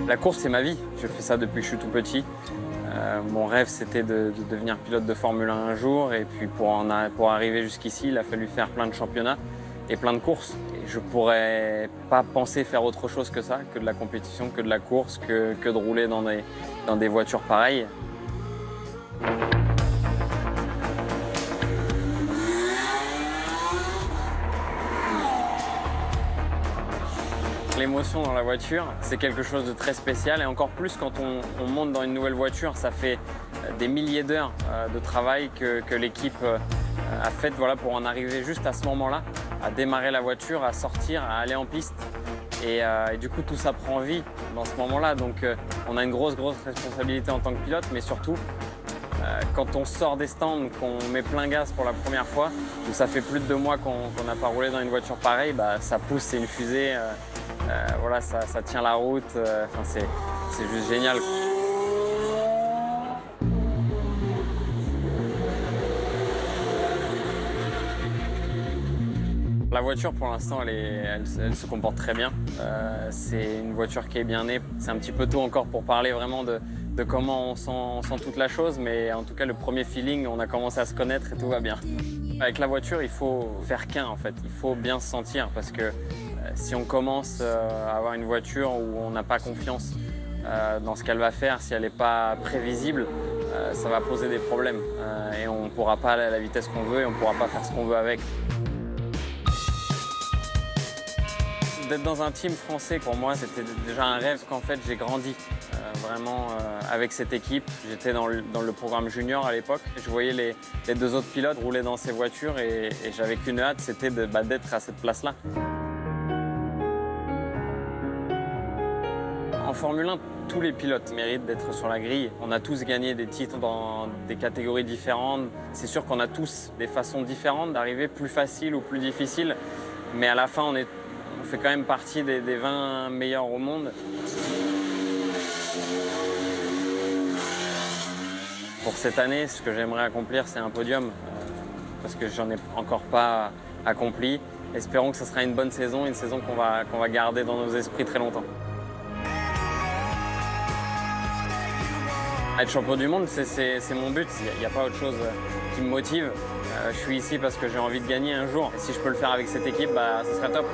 La course, c'est ma vie. Je fais ça depuis que je suis tout petit. Mon rêve, c'était de devenir pilote de Formule 1 un jour. Et puis pour arriver jusqu'ici, il a fallu faire plein de championnats et plein de courses. Et je pourrais pas penser faire autre chose que ça, que de la compétition, que de la course, que de rouler dans des voitures pareilles. L'émotion dans la voiture, c'est quelque chose de très spécial et encore plus quand on monte dans une nouvelle voiture. Ça fait des milliers d'heures de travail que l'équipe a fait pour en arriver juste à ce moment-là, à démarrer la voiture, à sortir, à aller en piste. Et du coup, tout ça prend vie dans ce moment-là. Donc on a une grosse responsabilité en tant que pilote, mais surtout, quand on sort des stands, qu'on met plein gaz pour la première fois, où ça fait plus de 2 mois qu'on n'a pas roulé dans une voiture pareille, ça pousse, c'est une fusée. Ça tient la route, c'est juste génial. La voiture, pour l'instant, elle se comporte très bien. C'est une voiture qui est bien née. C'est un petit peu tôt encore pour parler vraiment de comment on sent toute la chose, mais en tout cas, le premier feeling, on a commencé à se connaître et tout va bien. Avec la voiture, il faut faire qu'un, en fait. Il faut bien se sentir parce que si on commence à avoir une voiture où on n'a pas confiance dans ce qu'elle va faire, si elle n'est pas prévisible, ça va poser des problèmes et on ne pourra pas aller à la vitesse qu'on veut et on ne pourra pas faire ce qu'on veut avec. D'être dans un team français, pour moi, c'était déjà un rêve, parce qu'en fait, j'ai grandi vraiment avec cette équipe. J'étais dans le programme junior à l'époque. Je voyais les 2 autres pilotes rouler dans ces voitures et j'avais qu'une hâte, c'était d'être à cette place-là. En Formule 1, tous les pilotes méritent d'être sur la grille. On a tous gagné des titres dans des catégories différentes. C'est sûr qu'on a tous des façons différentes d'arriver, plus faciles ou plus difficiles. Mais à la fin, on fait quand même partie des 20 meilleurs au monde. Pour cette année, ce que j'aimerais accomplir, c'est un podium. Parce que j'en ai encore pas accompli. Espérons que ce sera une bonne saison, une saison qu'on va garder dans nos esprits très longtemps. Être champion du monde, c'est mon but. Il n'y a pas autre chose qui me motive. Je suis ici parce que j'ai envie de gagner un jour. Et si je peux le faire avec cette équipe, ce serait top.